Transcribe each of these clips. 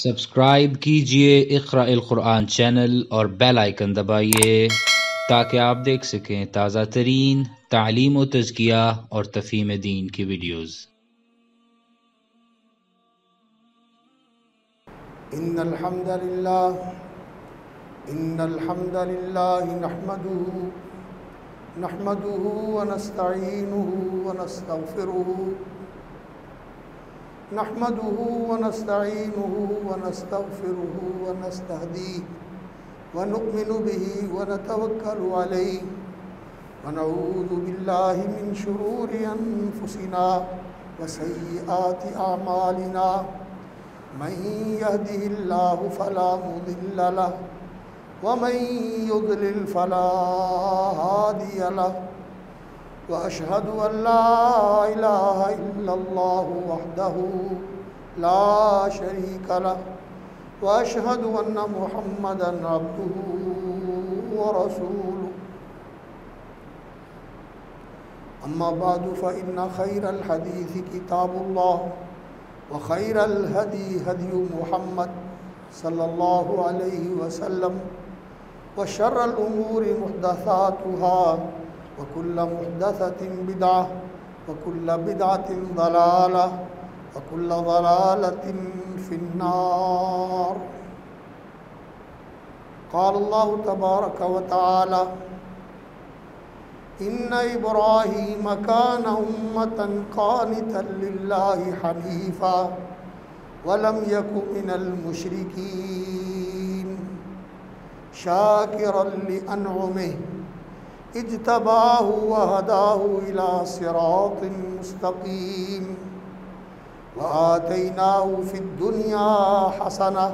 Subscribe कीजिए इक़रा अल क़ुरआन channel और bell icon दबाइए ताकि आप देख सकें ताज़ा तरीन तालीम व तज़किया और तफ़हीम दीन की वीडियोज़। इन्नल हम्दलिल्लाह नहमदुहु व नस्तईनुहु व नस्तगफिरुहु व नस्तहदीह व नु'मिनु बिही व नतवक्कलु अलैहि व नऊज़ु बिल्लाहि मिन शुरूरि अनफुसिना व सय्यिआति अमालिना मन यहदिहिल्लाहु फला मुदिल्ल लहु व मन युद्लिल फला हादिय लहु व अशहदु अन ला इलाहा इल्लल्लाहु वहदहु ला शरीक लहु व अशहदु अन्न मुहम्मदन अब्दुहु व रसूलुहु। अम्मा बादु फ़इन्ना खैरल हदीस किताबुल्लाह व खैरल हदी हदी मुहम्मद सल्लल्लाहु अलैहि वसल्लम व शर्रल उमूरि मुहदसातुहा व कुल्ल मुहदसतिन बिदअह व कुल्ल बिदअतिन दलालह व कुल्ल दलालतिन फिन्नार। क़ाल अल्लाहु तबारक व तआला इन्ना इब्राहीम कान उम्मतन क़ानितन लिल्लाहि हनीफ़ा वलम यकु मिनल मुशरिकीन शाकिरन लिअनउमिहि इज्तबाहु व हदाहु इला सिरातिन मुस्तक़ीम व आतैनाहु फिद दुनिया हसनह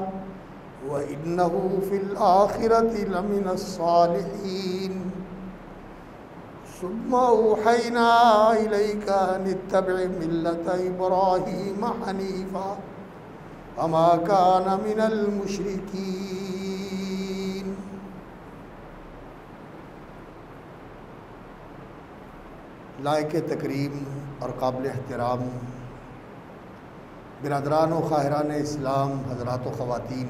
व इन्नहु फिल आखिरति लमिनस सालिहीन। सुम्मा औहैना इलैका अनित्तबि मिल्लत इब्राहीम हनीफ़ा वमा कान मिनल मुशरिकीन। लायक तकरीम और काबिल एहतराम बिरादरान व ख़ाहिरान इस्लाम, हज़रात व ख़वातीन,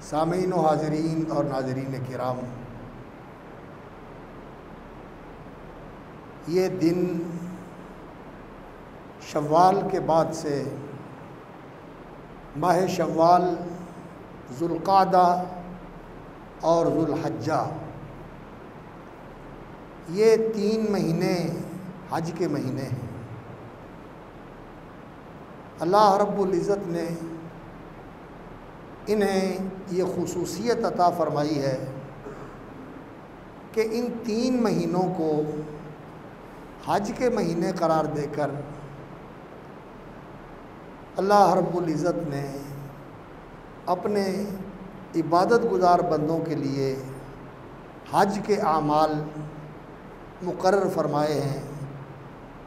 सामीन व हाज़रीन और नाज़रीन किराम, ये दिन शव्वाल के बाद से माह शव्वाल, ज़ुल्क़ादा और ज़ुल्हज्जा, ये 3 महीने हज के महीने हैं। अल्लाह रब्बुल इज़्ज़त ने इन्हें ये ख़ुसूसियत अता फ़रमाई है कि इन 3 महीनों को हज के महीने करार देकर अल्लाह रब्बुल इज़्ज़त ने अपने इबादत गुज़ार बंदों के लिए हज के आमाल मुकर्रर फ़रमाए हैं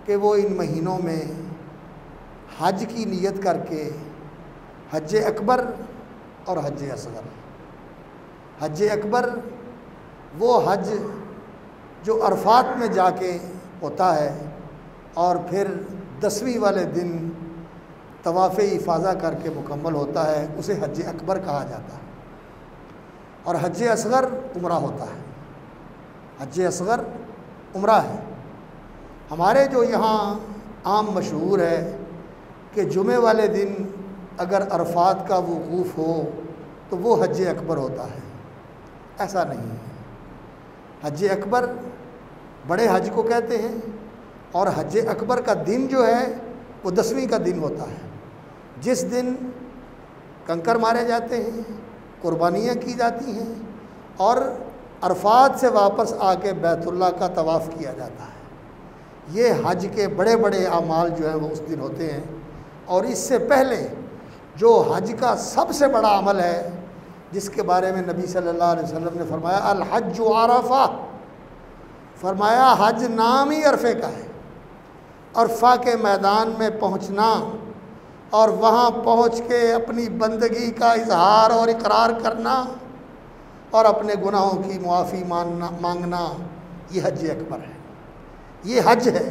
कि वो इन महीनों में हज की नीयत करके हज अकबर और हज असगर। हज अकबर वो हज जो अरफात में जाके होता है और फिर 10वीं वाले दिन तवाफ़े इफ़ाज़ा करके मुकम्मल होता है, उसे हज अकबर कहा जाता है। और हज असगर उम्रा होता है। हज असगर उम्रा है। हमारे जो यहाँ आम मशहूर है कि जुमे वाले दिन अगर अरफात का वक़ूफ़ हो तो वो हज अकबर होता है। ऐसा नहीं है। हज अकबर बड़े हज को कहते हैं और हज अकबर का दिन जो है वो 10वीं का दिन होता है, जिस दिन कंकर मारे जाते हैं, कुर्बानियाँ की जाती हैं और अरफात से वापस आके बैतुल्लाह का तवाफ़ किया जाता है। ये हज के बड़े बड़े अमाल जो हैं वो उस दिन होते हैं। और इससे पहले जो हज का सबसे बड़ा अमल है, जिसके बारे में नबी सल्लल्लाहु अलैहि वसल्लम ने फरमाया अल हज्जु अरफा, फरमाया हज नाम ही अरफे का है। अरफा के मैदान में पहुंचना और वहां पहुंच के अपनी बंदगी का इजहार और इकरार करना और अपने गुनाहों की मुआफ़ी मांगना, ये हज अकबर है। ये हज है।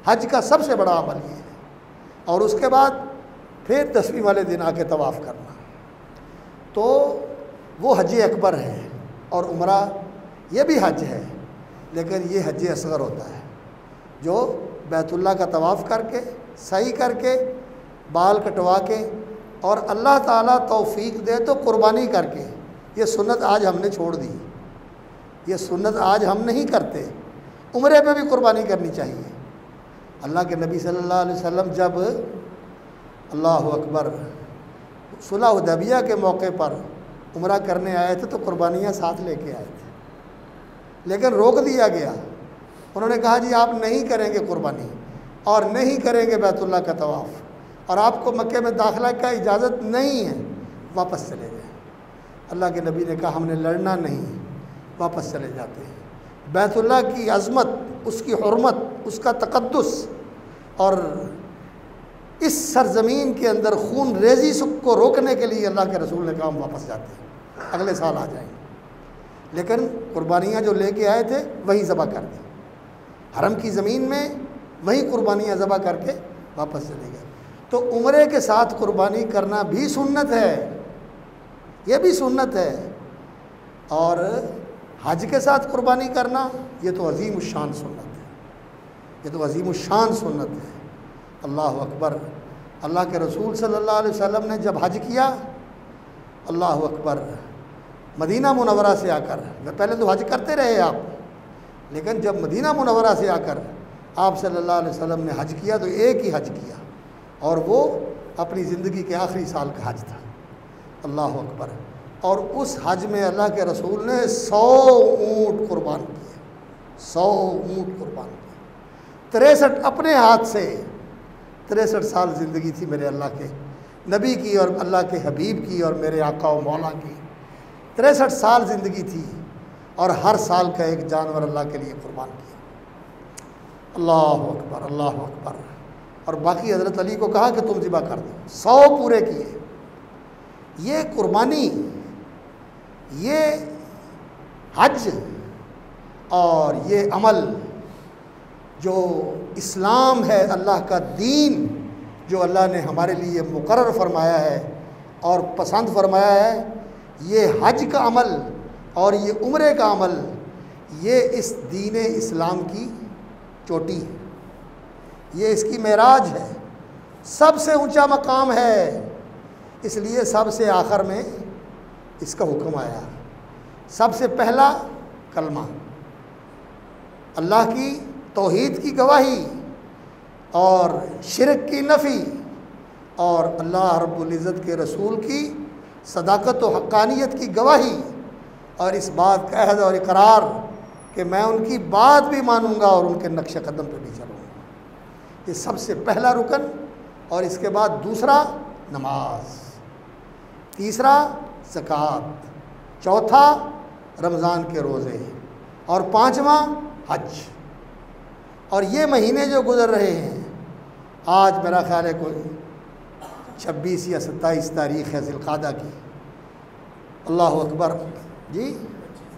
हज का सबसे बड़ा अमल ये है। और उसके बाद फिर 10वीं वाले दिन आके तवाफ़ करना। तो वो हज अकबर है और उम्रा ये भी हज है, लेकिन ये हज असगर होता है जो बैतुल्लाह का तवाफ़ करके सही करके बाल कटवा के और अल्लाह ताला तौफीक दे तो कुर्बानी करके। ये सुन्नत आज हमने छोड़ दी, ये सुन्नत आज हम नहीं करते। उम्रे पे भी कुर्बानी करनी चाहिए। अल्लाह के नबी सल्लल्लाहु अलैहि वसल्लम जब अल्लाह अकबर सुलह हुदैबिया के मौके पर उम्रा करने आए थे तो कुर्बानियाँ साथ लेके आए थे, लेकिन रोक दिया गया। उन्होंने कहा जी आप नहीं करेंगे कुर्बानी और नहीं करेंगे बैतुल्लाह का तवाफ़, और आपको मक्के में दाखिला का इजाज़त नहीं है, वापस चले गए। अल्लाह के नबी ने कहा हमने लड़ना नहीं, वापस चले जाते हैं। बैतुल्लाह की अज़मत, उसकी हुर्मत, उसका तक़द्दुस और इस सरज़मीन के अंदर खून रेज़ी को रोकने के लिए अल्लाह के रसूल ने कहा हम वापस जाते हैं, अगले साल आ जाएंगे। लेकिन कुर्बानियाँ जो लेके आए थे वहीं ज़बह कर दी, हरम की ज़मीन में वहीं कुर्बानियाँ ज़बह करके वापस चले गए। तो उम्रे के साथ कुर्बानी करना भी सुन्नत है, ये भी सुन्नत है। और हज के साथ कुर्बानी करना ये तो अज़ीमुश्शान सुन्नत है, ये तो अज़ीमुश्शान सुन्नत है। अल्लाह अकबर। अल्लाह के रसूल सल्लल्लाहु अलैहि वसल्लम ने जब हज किया, अल्लाह अकबर, मदीना मुनव्वरा से आकर, पहले तो हज करते रहे आप, लेकिन जब मदीना मुनव्वरा से आकर आप सल्लल्लाहु अलैहि वसल्लम ने हज किया तो एक ही हज किया, और वो अपनी ज़िंदगी के आखिरी साल का हज था। अल्लाह अकबर। और उस हज में अल्लाह के रसूल ने 100 ऊँट कुर्बान किए, 100 ऊँट कुर्बान किए। 63 अपने हाथ से, 63 साल ज़िंदगी थी मेरे अल्लाह के नबी की और अल्लाह के हबीब की और मेरे आका व मौला की। 63 साल ज़िंदगी थी और हर साल का एक जानवर अल्लाह के लिए कुर्बान किया। अल्लाह अकबर, अल्लाह अकबर। और बाकी हज़रत अली को कहा कि तुम ज़िबा कर दो, 100 पूरे किए। ये कुर्बानी, ये हज और ये अमल जो इस्लाम है, अल्लाह का दीन जो अल्लाह ने हमारे लिए मुकर्रर फरमाया है और पसंद फरमाया है, ये हज का अमल और ये उम्रे का अमल, ये इस दीन इस्लाम की चोटी है, ये इसकी मेराज है, सबसे ऊंचा मकाम है। इसलिए सबसे आखिर में इसका हुक्म आया। सबसे पहला कलमा, अल्लाह की तौहीद की गवाही और शिरक की नफ़ी और अल्लाह रब्बुल इज़्ज़त के रसूल की सदाकत व हक़ानियत की गवाही और इस बात का अहद और इकरार कि मैं उनकी बात भी मानूंगा और उनके नक्श कदम पर भी चलूँगा। ये सबसे पहला रुकन। और इसके बाद दूसरा नमाज, तीसरा ज़कात, चौथा रमज़ान के रोज़े और पाँचवा हज। और ये महीने जो गुज़र रहे हैं, आज मेरा ख़्याल है कोई 26 या 27 तारीख़ है ज़िलक़ादा की, अल्लाह अकबर जी,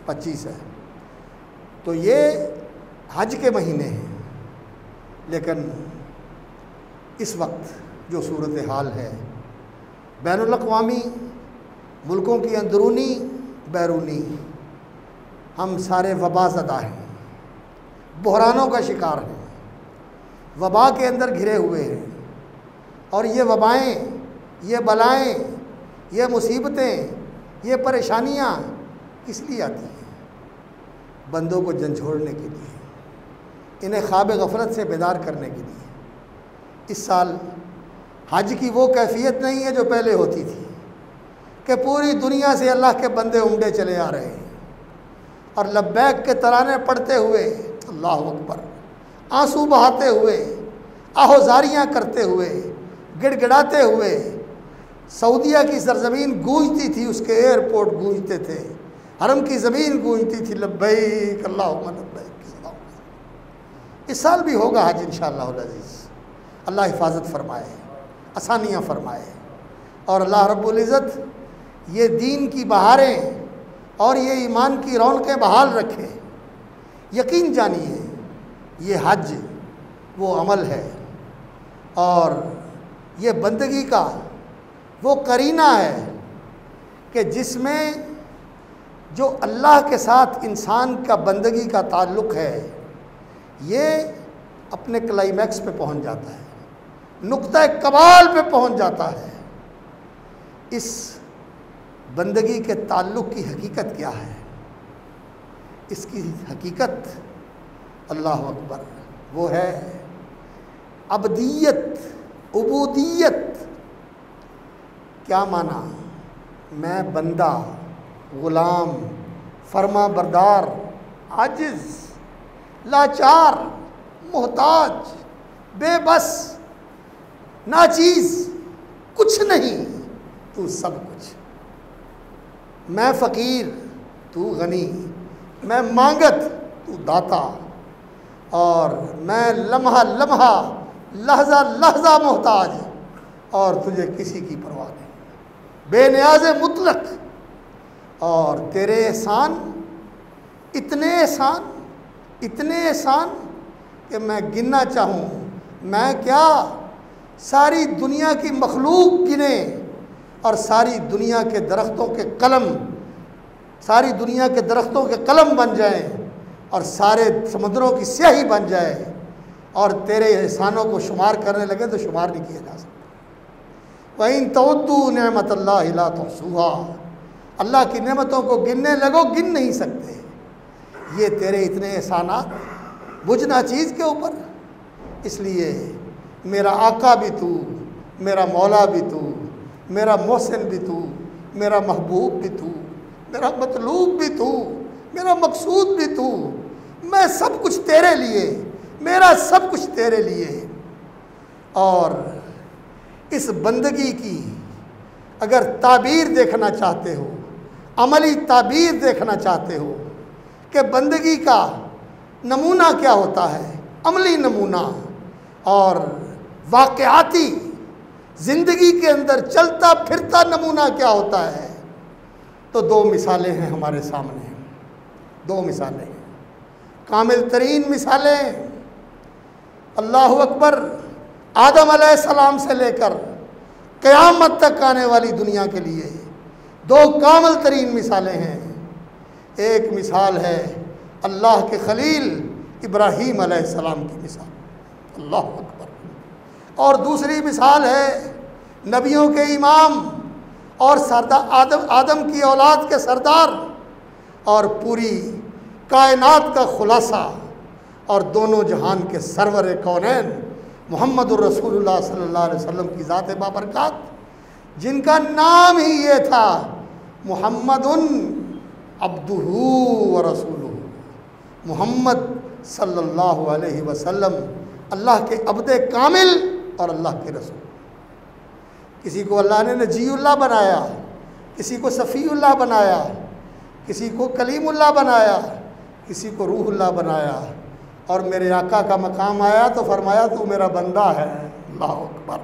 25 है। तो ये हज के महीने हैं। लेकिन इस वक्त जो सूरत हाल है, बैनुल अक़वामी मुल्कों की अंदरूनी बैरूनी, हम सारे वबाज़दा हैं, बहरानों का शिकार हैं, वबा के अंदर घिरे हुए हैं। और ये वबाएँ, ये बलाएँ, ये मुसीबतें, ये परेशानियाँ किस लिए आती हैं? बंदों को झंझोड़ने के लिए, इन्हें ख्वाब गफलत से बेदार करने के लिए। इस साल हज की वो कैफियत नहीं है जो पहले होती थी कि पूरी दुनिया से अल्लाह के बंदे उमड़े चले आ रहे हैं और लब्बैक के तराने पढ़ते हुए, अल्लाह अकबर, आंसू बहाते हुए, आहोजारियाँ करते हुए, गिड़गिड़ाते हुए। सऊदिया की सरजमीन गूंजती थी, उसके एयरपोर्ट गूंजते थे, हरम की ज़मीन गूंजती थी, लब्बैक अल्लाहुम्मा लब्बैक। इस साल भी होगा हज इंशाअल्लाह अज़ीज़। अल्लाह हिफाजत फरमाए, आसानियाँ फरमाए और अल्लाह रब्बुल इज़्ज़त ये दीन की बहारें और ये ईमान की रौनकें बहाल रखे। यकीन जानिए ये हज वो अमल है और ये बंदगी का वो करीना है कि जिसमें जो अल्लाह के साथ इंसान का बंदगी का ताल्लुक़ है ये अपने क्लाइमैक्स पे पहुंच जाता है, नुक्ता कमाल पे पहुंच जाता है। इस बंदगी के ताल्लुक़ की हकीकत क्या है? इसकी हकीकत अल्लाह अकबर वो है अबदियत, उबूदियत। क्या माना? मैं बंदा, ग़ुलाम, फरमा बरदार, आजिज़, लाचार, मोहताज, बेबस, नाचीज़, कुछ नहीं, तू सब कुछ। मैं फ़कीर, तू गनी, मैं मांगत, तू दाता, और मैं लम्हा लम्हा, लहज़ा लहज़ा मोहताज, और तुझे किसी की परवाह नहीं, बेनियाज़ मुतलक। और तेरे एहसान इतने एहसान कि मैं गिनना चाहूँ, मैं क्या सारी दुनिया की मखलूक गिने और सारी दुनिया के दरख्तों के कलम, सारी दुनिया के दरख्तों के कलम बन जाएं और सारे समुद्रों की स्याही बन जाए और तेरे एहसानों को शुमार करने लगे तो शुमार नहीं किया जा सकता। वइन तउद्दू नेमतल्लाहि ला तुहसूहा, अल्लाह की नेमतों को गिनने लगो, गिन नहीं सकते। ये तेरे इतने एहसानात बुझना चीज़ के ऊपर। इसलिए मेरा आका भी तू, मेरा मौला भी तू, मेरा मोहसिन भी तू, मेरा महबूब भी तू, मेरा मतलूब भी तू, मेरा मकसूद भी तू। मैं सब कुछ तेरे लिए, मेरा सब कुछ तेरे लिए। और इस बंदगी की अगर ताबीर देखना चाहते हो, अमली ताबीर देखना चाहते हो कि बंदगी का नमूना क्या होता है, अमली नमूना और वाक़याती ज़िंदगी के अंदर चलता फिरता नमूना क्या होता है, तो दो मिसालें हैं हमारे सामने। दो मिसालें, कामिल तरीन मिसालें, अल्लाह अकबर, आदम अलैहिस्सलाम से लेकर क़यामत तक आने वाली दुनिया के लिए दो कामिल तरीन मिसालें हैं। एक मिसाल है अल्लाह के खलील इब्राहीम अलैहिस्सलाम की मिसाल, अल्लाह अकबर। और दूसरी मिसाल है नबियों के इमाम और सरदार आदम की औलाद के सरदार और पूरी कायनात का खुलासा और दोनों जहान के सरवर कौनैन मुहम्मदुर रसूलुल्लाह सल्लल्लाहु अलैहि वसल्लम की ज़ात बाबरकत, जिनका नाम ही ये था मुहम्मदुन अब्दुहू व रसूलुहू, मुहम्मद सल्लल्लाहु अलैहि वसल्लम अल्लाह के अब्दे कामिल और अल्लाह के रसूल। किसी को अल्लाह ने नजीउल्लाह बनाया, किसी को सफ़ीउल्लाह बनाया, किसी को कलीमुल्लाह बनाया, किसी को रूहुल्लाह बनाया। और मेरे आका का मकाम आया तो फरमाया तू मेरा बंदा है, अल्लाह अकबर।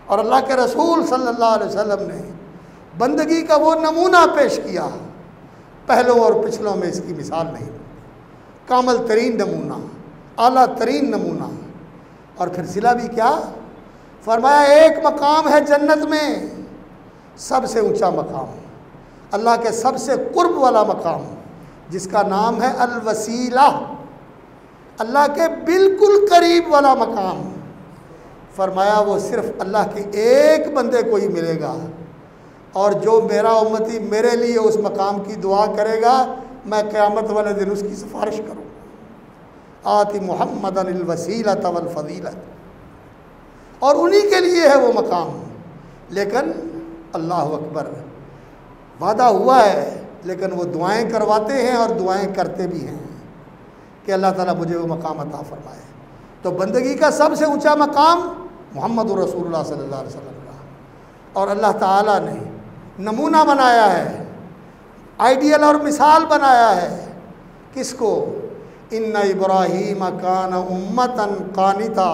और अल्लाह के रसूल सल्लल्लाहु अलैहि वसल्लम ने बंदगी का वो नमूना पेश किया, पहलों और पिछलों में इसकी मिसाल नहीं, कामल तरीन नमूना, आला तरीन नमूना। और फिर सिला भी क्या फरमाया, एक मकाम है जन्नत में, सबसे ऊंचा मकाम, अल्लाह के सबसे कुर्ब वाला मकाम, जिसका नाम है अल वसीला, अल्लाह के बिल्कुल करीब वाला मकाम। फरमाया वो सिर्फ अल्लाह के एक बंदे को ही मिलेगा, और जो मेरा उम्मती मेरे लिए उस मकाम की दुआ करेगा, मैं क़यामत वाले दिन उसकी सिफारिश करूँगा। आति मुहम्मदन अल वसीलत वल फजीलत, और उन्हीं के लिए है वो मकाम। लेकिन अल्लाह अकबर, वादा हुआ है, लेकिन वो दुआएं करवाते हैं और दुआएं करते भी हैं कि अल्लाह ताला मुझे वो मकाम अता फरमाए। तो बंदगी का सबसे ऊंचा मकाम मुहम्मदुर रसूलुल्लाह सल्लल्लाहु अलैहि वसल्लम का। और अल्लाह ताला ने नमूना बनाया है, आइडियल और मिसाल बनाया है, किसको? इन्ना इब्राहीम काना उम्मतन कानिता,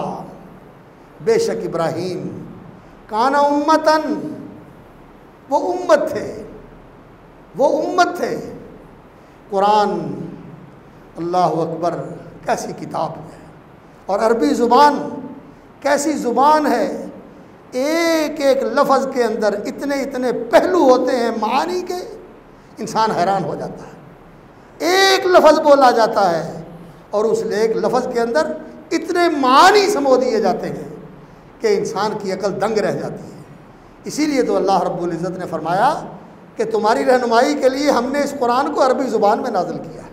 बेशक इब्राहीम काना उम्मतन, वो उम्मत थे, वो उम्मत थे। कुरान, अल्लाह अकबर, कैसी किताब है, और अरबी ज़ुबान कैसी ज़ुबान है। एक एक लफ्ज़ के अंदर इतने इतने पहलू होते हैं मानी के, इंसान हैरान हो जाता है। एक लफ्ज़ बोला जाता है और उस एक लफ्ज़ के अंदर इतने मानी समो दिए जाते हैं कि इंसान की अकल दंग रह जाती है। इसीलिए तो अल्लाह रब्बुल इज़्ज़त ने फरमाया कि तुम्हारी रहनुमाई के लिए हमने इस कुरान को अरबी ज़ुबान में नाज़िल किया है।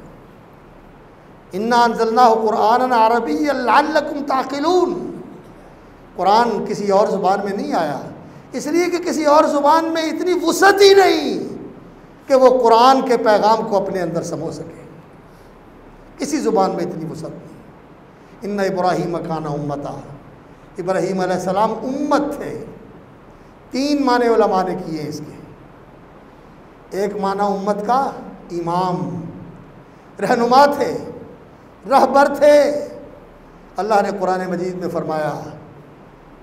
इन्ना अंज़लनाहु कुरआनन अरबिय्यन लअल्लकुम ताक़िलून। कुरान किसी और ज़ुबान में नहीं आया, इसलिए कि किसी और ज़ुबान में इतनी वुसअत ही नहीं कि वो कुरान के पैगाम को अपने अंदर समो सके। किसी ज़ुबान में इतनी वुसअत नहीं। इन्ना इब्राहीम काना उम्मता, इब्राहीम अलैहिस्सलाम उम्मत थे। 3 माने उलमा ने किए इसके। एक माना उम्मत का इमाम, रहनुमा थे, रहबर थे। अल्लाह ने कुरान मजीद में फरमाया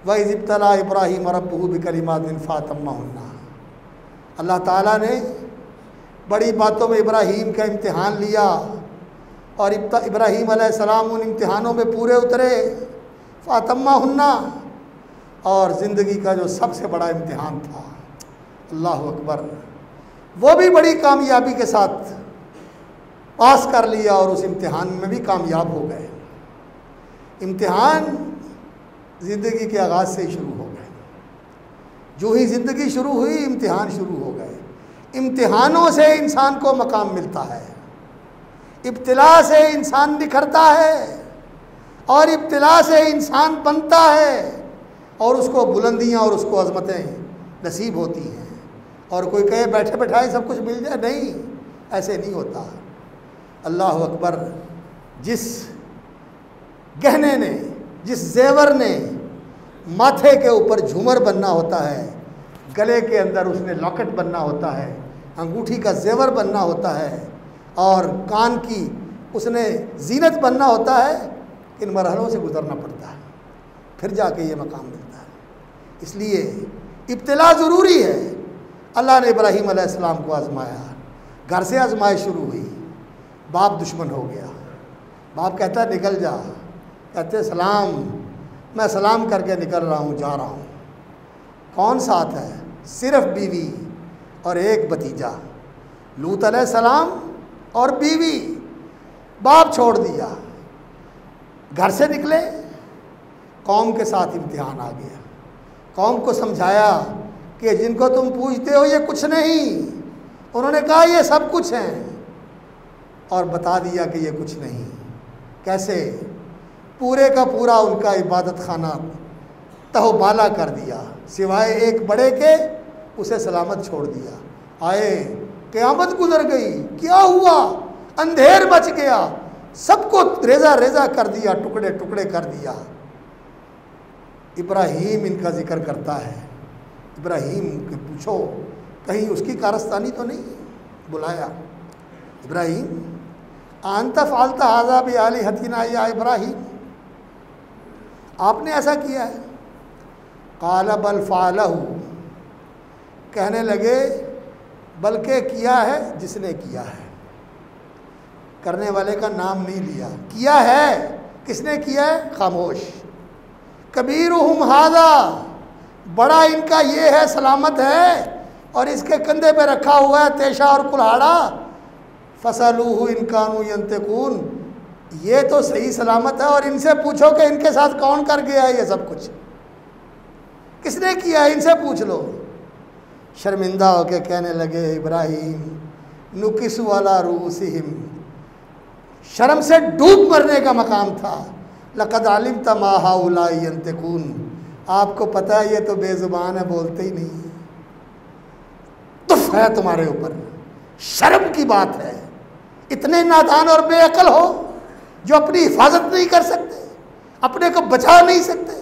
वइज़ इब्तला इब्राहीम रब्बुहु बिकलिमातिन फ़अतम्महुन्ना। अल्लाह ताला ने बड़ी बातों में इब्राहीम का इम्तिहान लिया और इब्राहीम अलैहिस्सलाम उन इम्तिहानों में पूरे उतरे। फ़अतम्महुन्ना, और ज़िंदगी का जो सबसे बड़ा इम्तिहान था, अल्लाह अकबर, वो भी बड़ी कामयाबी के साथ पास कर लिया और उस इम्तिहान में भी कामयाब हो गए। इम्तिहान ज़िंदगी के आगाज़ से ही शुरू हो गए। जो ही ज़िंदगी शुरू हुई इम्तिहान शुरू हो गए। इम्तिहानों से इंसान को मकाम मिलता है, इब्तिला से इंसान निखरता है और इब्तिला से इंसान बनता है और उसको बुलंदियाँ और उसको अज़मतें नसीब होती हैं। और कोई कहे बैठे बैठाए सब कुछ मिल जाए, नहीं, ऐसे नहीं होता। अल्लाह अकबर, जिस गहने ने, जिस जेवर ने माथे के ऊपर झूमर बनना होता है, गले के अंदर उसने लॉकेट बनना होता है, अंगूठी का जेवर बनना होता है और कान की उसने जीनत बनना होता है, इन मरहलों से गुज़रना पड़ता है, फिर जाके ये मकाम मिलता है। इसलिए इब्तिला ज़रूरी है। अल्लाह ने इब्राहीम अलैहिस्सलाम को आज़माया, घर से आज़माइश शुरू हुई। बाप दुश्मन हो गया। बाप कहता है निकल जा, कहते सलाम, मैं सलाम करके निकल रहा हूँ, जा रहा हूँ। कौन साथ है? सिर्फ बीवी और एक भतीजा, लूत अलैहिस्सलाम और बीवी। बाप छोड़ दिया, घर से निकले, कौम के साथ इम्तिहान आ गया। कौम को समझाया कि जिनको तुम पूछते हो ये कुछ नहीं। उन्होंने कहा ये सब कुछ हैं, और बता दिया कि ये कुछ नहीं। कैसे? पूरे का पूरा उनका इबादत खाना तहबाला कर दिया, सिवाय एक बड़े के उसे सलामत छोड़ दिया। आए, क़यामत गुजर गई, क्या हुआ? अंधेर मच गया, सबको रेजा रेजा कर दिया, टुकड़े टुकड़े कर दिया। इब्राहीम इनका जिक्र करता है। इब्राहीम के पूछो कहीं उसकी कारस्तानी तो नहीं? बुलाया, इब्राहीम आंता फालता हाजा भी आली हतीना या इब्राहीम, आपने ऐसा किया है? काला बल फालहू, कहने लगे बल्कि किया है जिसने किया है। करने वाले का नाम नहीं लिया, किया है। किसने किया है? खामोश। कबीरुहुम हादा, बड़ा इनका ये है, सलामत है, और इसके कंधे पे रखा हुआ है तेशा और कुल्हाड़ा। फसलूहु इनकानु यंतकून, ये तो सही सलामत है, और इनसे पूछो कि इनके साथ कौन कर गया है ये सब कुछ, किसने किया है, इनसे पूछ लो। शर्मिंदा होके कहने लगे इब्राहीम, नुकिसु अला रूसिहिम, शर्म से डूब मरने का मकाम था। लक़द अलिमत मा हाउलाई यंतकून, आपको पता है ये तो बेजुबान है, बोलते ही नहीं। तुफ है तुम्हारे ऊपर, शर्म की बात है। इतने नादान और बेअकल हो जो अपनी हिफाजत नहीं कर सकते, अपने को बचा नहीं सकते,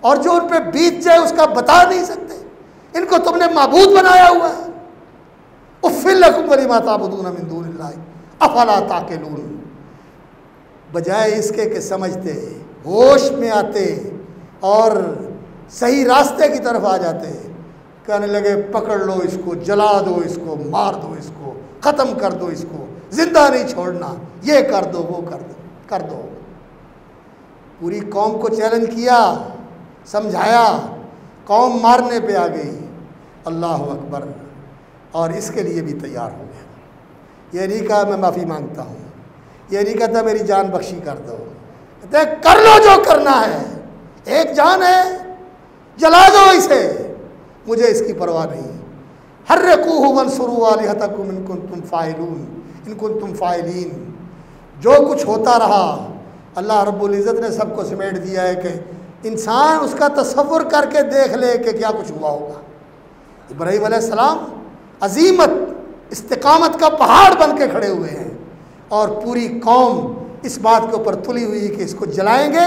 और जो उन पर बीत जाए उसका बता नहीं सकते। इनको तुमने माबूद बनाया हुआ है। उफ़्फ़िल लकुम वलिमा ताबुदून मिन दूनिल्लाहि अफ़ला ताक़िलून, बजाय इसके कि समझते, होश में आते और सही रास्ते की तरफ आ जाते, कहने लगे पकड़ लो इसको, जला दो इसको, मार दो इसको, ख़त्म कर दो इसको, जिंदा नहीं छोड़ना, ये कर दो, वो कर दो। पूरी कौम को चैलेंज किया, समझाया, कौम मारने पे आ गई, अल्लाह अकबर, और इसके लिए भी तैयार हो गया। ये नहीं कहा मैं माफ़ी मांगता हूँ, ये नहीं कहता मेरी जान बख्शी कर दो, कहते कर लो जो करना है, एक जान है, जला दो इसे, मुझे इसकी परवाह नहीं। हर्रकूहु वंसुरू आलिहतकुम इन कुंतुम फाइलीन। जो कुछ होता रहा अल्लाह रब्बुल इज़्ज़त ने सबको समेट दिया है कि इंसान उसका तसव्वुर करके देख ले कि क्या कुछ हुआ होगा। इब्राहीम अलैहिस्सलाम अजीमत इस्तिकामत का पहाड़ बन के खड़े हुए हैं और पूरी कौम इस बात के ऊपर तुली हुई है कि इसको जलाएंगे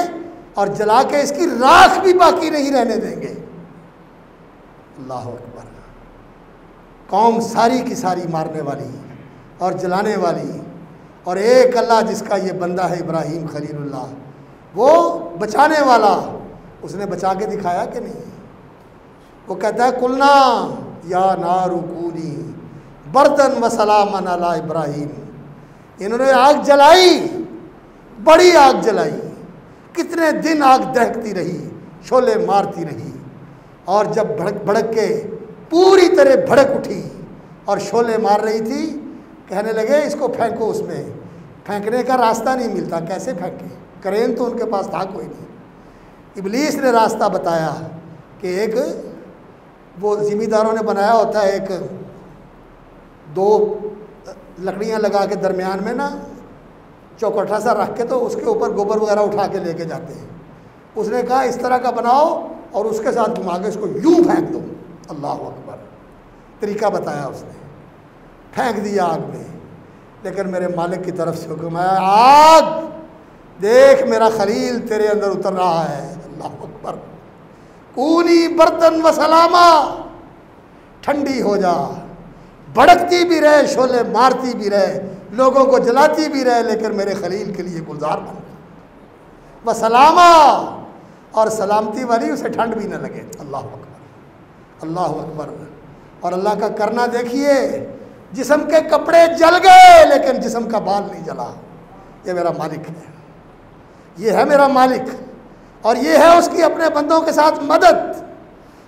और जला के इसकी राख भी बाकी नहीं रहने देंगे। अल्लाह अकबर। कौम सारी की सारी मारने वाली और जलाने वाली, और एक अल्लाह जिसका ये बंदा है इब्राहीम खलीलुल्लाह, वो बचाने वाला, उसने बचा के दिखाया कि नहीं। वो कहता है कुलना या नारु कूनी बर्दन व सलामन अला इब्राहीम। इन्होंने आग जलाई, बड़ी आग जलाई, कितने दिन आग दहकती रही, शोले मारती रही, और जब भड़क भड़क के पूरी तरह भड़क उठी और शोले मार रही थी, कहने लगे इसको फेंको उसमें। फेंकने का रास्ता नहीं मिलता, कैसे फेंके, क्रेन तो उनके पास था कोई नहीं। इब्लीस ने रास्ता बताया कि एक वो ज़िमींदारों ने बनाया होता है, एक दो लकड़ियाँ लगा के दरमियान में ना चौकठा सा रख के, तो उसके ऊपर गोबर वगैरह उठा के लेके जाते हैं। उसने कहा इस तरह का बनाओ और उसके साथ घुमा के इसको यूं फेंक दो। अल्लाह अकबर। तरीका बताया उसने, फेंक दिया आग में। लेकिन मेरे मालिक की तरफ से हुक्म आया, आग देख मेरा खलील तेरे अंदर उतर रहा है। अल्लाह अकबर। कूनी बर्तन व सलामा, ठंडी हो जा, भड़कती भी रहे, शोले मारती भी रहे, लोगों को जलाती भी रहे, लेकिन मेरे खलील के लिए गुलजार बन व सलामा, और सलामती वाली, उसे ठंड भी न लगे। अल्लाह अकबर, अल्लाह अकबर। और अल्लाह का करना देखिए, जिस्म के कपड़े जल गए लेकिन जिस्म का बाल नहीं जला। ये मेरा मालिक है, ये है मेरा मालिक, और ये है उसकी अपने बंदों के साथ मदद।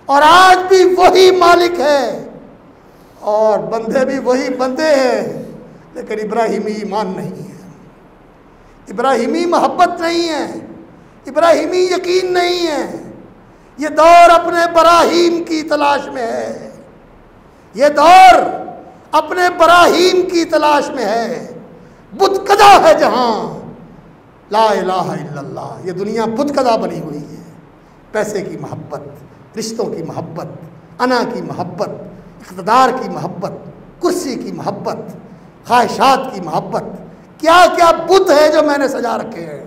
और आज भी वही मालिक है और बंदे भी वही बंदे हैं, लेकिन इब्राहिमी ईमान नहीं है, इब्राहिमी मोहब्बत नहीं है, इब्राहिमी यकीन नहीं है। ये दौर अपने बराहीम की तलाश में है, ये दौर अपने बराहीम की तलाश में है। बुतकदा है जहाँ ला इलाहा इल्लल्लाह। ये दुनिया बुतकदा बनी हुई है। पैसे की मोहब्बत, रिश्तों की मोहब्बत, अना की मोहब्बत, इक़्तिदार की मोहब्बत, कुर्सी की मोहब्बत, ख्वाहिशात की मोहब्बत, क्या क्या बुत है जो मैंने सजा रखे हैं,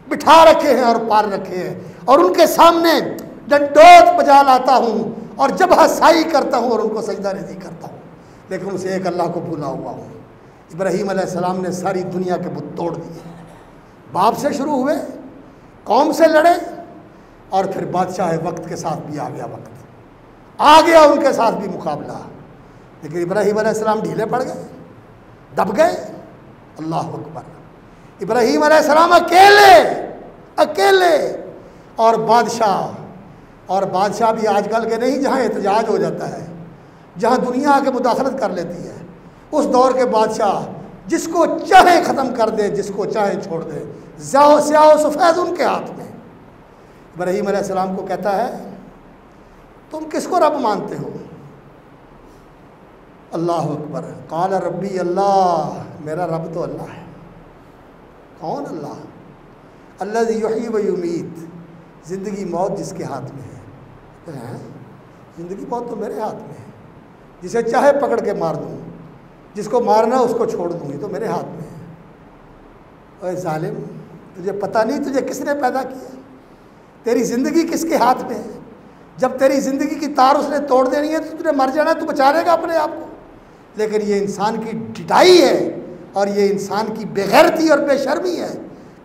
बिठा रखे हैं और पार रखे हैं, और उनके सामने डंडोत बजा लाता हूँ और जब हसाई करता हूँ और उनको सजदा रेज़ी करता हूँ, लेकिन उसे एक अल्लाह को भूला हुआ हूँ। इब्राहीम अलैहिस्सलाम ने सारी दुनिया के बुत तोड़ दिए। बाप से शुरू हुए, कौम से लड़े, और फिर बादशाह वक्त के साथ भी आ गया, वक्त आ गया उनके साथ भी मुकाबला। लेकिन इब्राहीम अलैहिस्सलाम ढीले पड़ गए, दब गए। अल्लाह अकबर। इब्राहीम अलैहिस्सलाम अकेले अकेले, और बादशाह भी आजकल के नहीं, जहाँ एहतजाज हो जाता है, जहाँ दुनिया आके मुदाखलत कर लेती है। उस दौर के बादशाह जिसको चाहे ख़त्म कर दे, जिसको चाहे छोड़ दे, स्याह सफ़ेद उनके हाथ में। इब्राहीम अलैहिस्सलाम को कहता है तुम किसको रब मानते हो? अल्लाह अकबर। काल रब्बी अल्लाह, मेरा रब तो अल्लाह है। कौन अल्लाह? अल्लाज़ी युही व युमीत, ज़िंदगी मौत जिसके हाथ में है। ज़िंदगी मौत तो मेरे हाथ में है, जिसे चाहे पकड़ के मार दूँ, जिसको मारना उसको छोड़ दूँ, ये तो मेरे हाथ में है। ओए जालिम, तुझे पता नहीं तुझे किसने पैदा किया? तेरी ज़िंदगी किसके हाथ में है? जब तेरी ज़िंदगी की तार उसने तोड़ देनी है तो तुझे मर जाना है, तू बचा लेगा अपने आप को। लेकिन ये इंसान की ढिठाई है और ये इंसान की बेगैरती और बेशर्मी है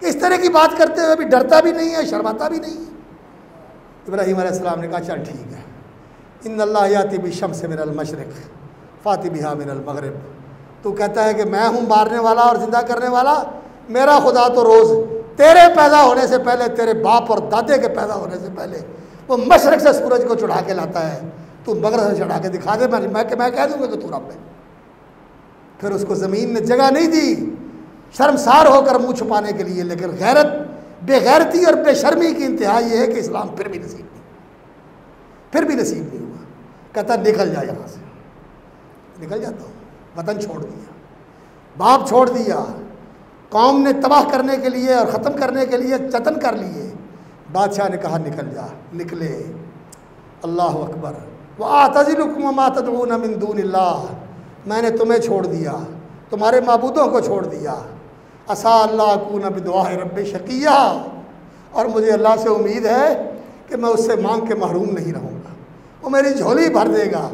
कि इस तरह की बात करते हुए भी डरता भी नहीं है, शर्माता भी नहीं है। इब्राहीम अलैहिस्सलाम ने कहा चल ठीक है, इन्नल्लाह याति बिशम्स मिनल मशरिक़ फाति बिहा मिनल मग़रिब। तू कहता है कि मैं हूँ मारने वाला और ज़िंदा करने वाला, मेरा खुदा तो रोज़ तेरे पैदा होने से पहले, तेरे बाप और दादे के पैदा होने से पहले वो मशरक से सूरज को चढ़ा के लाता है, तू मगरब से चढ़ा के दिखा दे, मैं कह दूंगा कि तू रब है। फिर उसको ज़मीन ने जगह नहीं दी शर्मसार होकर मुंह छुपाने के लिए, लेकिन गैरत, बेगैरती और बेशर्मी की इंतहा ये है कि इस्लाम फिर भी नसीब नहीं हुआ। कहता निकल जा यहाँ से। निकल जाता हूँ। वतन छोड़ दिया, बाप छोड़ दिया, कौम ने तबाह करने के लिए और ख़त्म करने के लिए जतन कर लिए। बादशाह ने कहा निकल जा। निकले। अल्लाह अकबर। व आतज़िलुकुम मा तदऊन मिन दूनिल्लाह, मैंने तुम्हें छोड़ दिया, तुम्हारे माबूदों को छोड़ दिया। असा अल्लाह अकून बिदुआए रब्बी शक़िय्या, और मुझे अल्लाह से उम्मीद है कि मैं उससे मांग के महरूम नहीं रहूँगा, वो मेरी झोली भर देगा।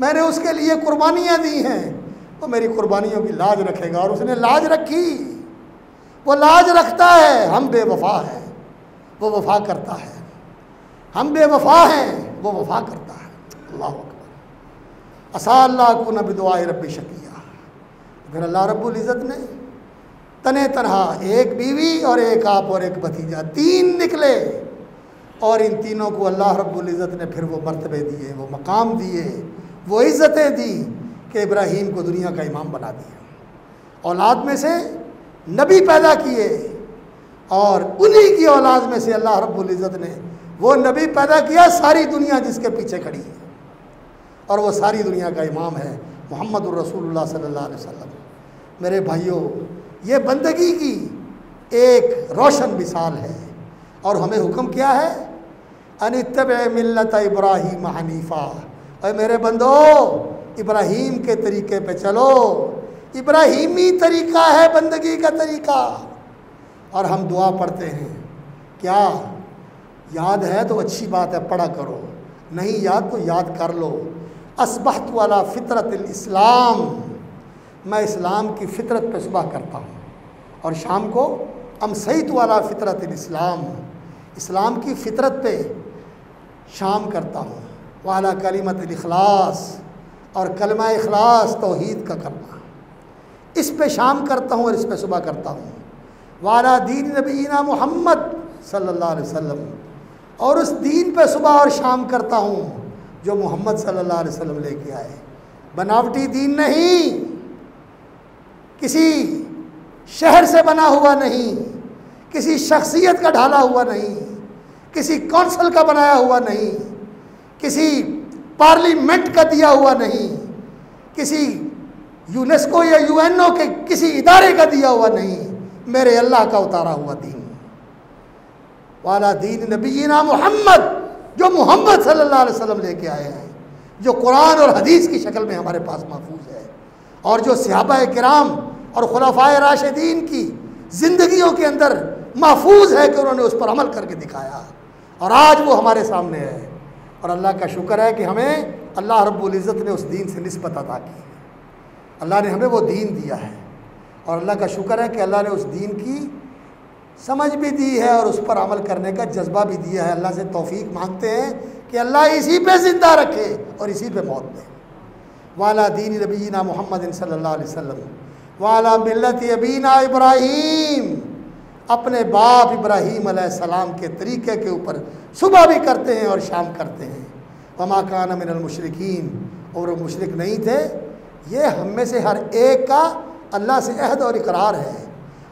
मैंने उसके लिए कुर्बानियाँ दी हैं, वो मेरी कुर्बानियों की लाज रखेगा। और उसने लाज रखी, वो लाज रखता है। हम बेवफा हैं, वो वफा करता है। हम बेवफा हैं, वो वफा करता है। अल्लाह अकबर। असा अल्लाह अकून बिदुआए रब्बी शक़िय्या। फिर अल्लाह रब्बुल इज़्ज़त ने तने तनहा एक बीवी और एक आप और एक भतीजा, 3 निकले, और इन तीनों को अल्लाह रब्बुल इज़्ज़त ने फिर वो मर्तबे दिए, वो मकाम दिए, वो इज़्ज़तें दी कि इब्राहीम को दुनिया का इमाम बना दिया। औलाद में से नबी पैदा किए, और उन्हीं की औलाद में से अल्लाह रब्बुल इज़्ज़त ने वो नबी पैदा किया, सारी दुनिया जिसके पीछे खड़ी है, और वो सारी दुनिया का इमाम है मुहम्मदुर रसूलुल्लाह सल्लल्लाहु अलैहि वसल्लम। मेरे भाइयों, ये बंदगी की एक रोशन मिसाल है। और हमें हुक्म क्या है? अनित्तबे मिल्लत इब्राहीम हनीफ़ा, अरे मेरे बंदो इब्राहीम के तरीके पे चलो। इब्राहीमी तरीका है बंदगी का तरीका। और हम दुआ पढ़ते हैं, क्या याद है तो अच्छी बात है, पढ़ा करो, नहीं याद तो याद कर लो। अस्बहतु अला फितरतिल इस्लाम, मैं इस्लाम की फ़ितरत पे सुबह करता हूँ, और शाम को अमसैतु अला फितरतिल इस्लाम, इस्लाम की फ़ितरत पे शाम करता हूँ। वाला कलिमतिल इखलास, और कलमा इखलास तौहीद का कलमा, इस पे शाम करता हूँ और इस पे सुबह करता हूँ। वाला दीन नबीना मोहम्मद सल्लल्लाहु अलैहि वसल्लम, और उस दीन पे सुबह और शाम करता हूँ जो मोहम्मद सल्लल्लाहु अलैहि वसल्लम लेके आए। बनावटी दीन नहीं, किसी शहर से बना हुआ नहीं, किसी शख्सियत का ढाला हुआ नहीं, किसी कौंसल का बनाया हुआ नहीं, किसी पार्लियामेंट का दिया हुआ नहीं, किसी यूनेस्को या यूएनओ के किसी इदारे का दिया हुआ नहीं, मेरे अल्लाह का उतारा हुआ दीन। वाला दीन नबीना मोहम्मद, जो मोहम्मद सल्लल्लाहु अलैहि वसल्लम लेके आए हैं, जो कुरान और हदीस की शक्ल में हमारे पास महफूज है, और जो सहाबा किराम और खुलफाए राशिदीन की ज़िंदगियों के अंदर महफूज है कि उन्होंने उस पर अमल करके दिखाया, और आज वो हमारे सामने है। और अल्लाह का शुक्र है कि हमें अल्लाह रब्बुल इज़्ज़त ने उस दीन से निस्बत अता की है। अल्लाह ने हमें वो दीन दिया है, और अल्लाह का शुक्र है कि अल्लाह ने उस दीन की समझ भी दी है और उस पर अमल करने का जज्बा भी दिया है। अल्लाह से तौफीक मांगते हैं कि अल्लाह इसी पे ज़िंदा रखे और इसी पे मौत दे। वाला दीन नबीना मोहम्मद सल्लल्लाहु अलैहि वसल्लम, वाला मिल्लत अबीना इब्राहीम, अपने बाप इब्राहीम अलैहिस्सलाम के तरीके के ऊपर सुबह भी करते हैं और शाम करते हैं। वमा कान मिनल मुशरिकीन, और वो मुशरिक नहीं थे। ये हम में से हर एक का अल्लाह से अहद और इकरार है,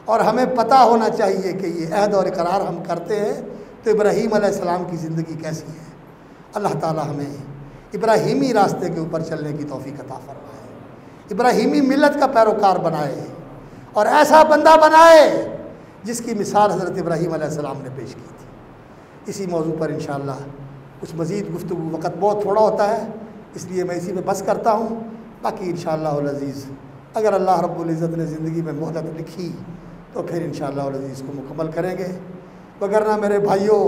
और हमें पता होना चाहिए कि ये अहद और इकरार हम करते हैं तो इब्राहीम अलैहिस्सलाम की ज़िंदगी कैसी है। अल्लाह ताला हमें इब्राहीमी रास्ते के ऊपर चलने की तौफीक अता फरमाए, इब्राहीमी मिल्लत का पैरोकार बनाए, और ऐसा बंदा बनाए जिसकी मिसाल हज़रत इब्राहीम अलैहिस्सलाम ने पेश की थी। इसी मौजू पर इंशाअल्लाह कुछ मज़ीद गुफ्तगू, वक़्त बहुत थोड़ा होता है इसलिए मैं इसी पे बस करता हूँ। बाकी इंशाअल्लाह अज़ीज़ अगर अल्लाह रब्बुल इज़्ज़त ने ज़िंदगी में मोहलत लिखी तो फिर इंशाअल्लाह अज़ीज़ को मुकम्मल करेंगे, वगरना मेरे भाइयों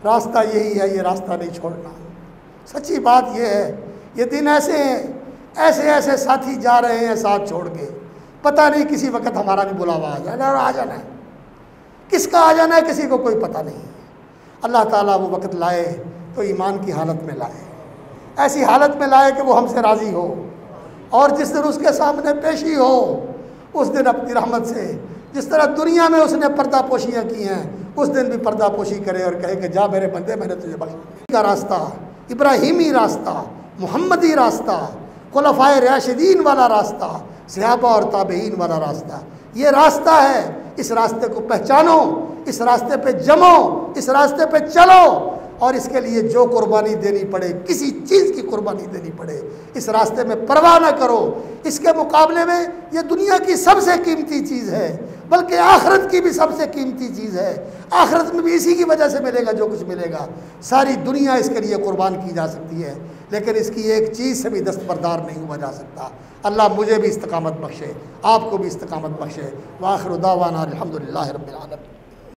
रास्ता यही है, ये रास्ता नहीं छोड़ना। सच्ची बात ये है, ये दिन ऐसे हैं, ऐसे ऐसे साथी जा रहे हैं साथ छोड़ के, पता नहीं किसी वक्त हमारा भी बुलावा आ जाना और आ जाना है, किसका आ जाना है किसी को कोई पता नहीं। अल्लाह ताला वो वक्त लाए तो ईमान की हालत में लाए, ऐसी हालत में लाए कि वो हमसे राज़ी हो, और जिस दिन उसके सामने पेशी हो उस दिन अपनी रहमत से जिस तरह दुनिया में उसने पर्दापोशियाँ की हैं, उस दिन भी पर्दापोशी करे और कहे कि जा मेरे बंदे, मैंने तुझे बख्श दिया। का रास्ता, इब्राहीमी रास्ता, मुहम्मदी रास्ता, खुलफाए राशिदीन वाला रास्ता, सहाबा और ताबईन वाला रास्ता, ये रास्ता है। इस रास्ते को पहचानो, इस रास्ते पे जमो, इस रास्ते पे चलो, और इसके लिए जो कुर्बानी देनी पड़े, किसी चीज़ की कुर्बानी देनी पड़े, इस रास्ते में परवाह न करो। इसके मुकाबले में ये दुनिया की सबसे कीमती चीज़ है, बल्कि आखिरत की भी सबसे कीमती चीज़ है। आखिरत में भी इसी की वजह से मिलेगा जो कुछ मिलेगा। सारी दुनिया इसके लिए कुर्बान की जा सकती है, लेकिन इसकी एक चीज़ से भी दस्तबरदार नहीं हुआ जा सकता। अल्लाह मुझे भी इस्तकामत बख्शे, आपको भी इस्तकामत बख्शे। व आखिर दावाना अल्हम्दुलिल्लाहि रब्बिल आलमीन।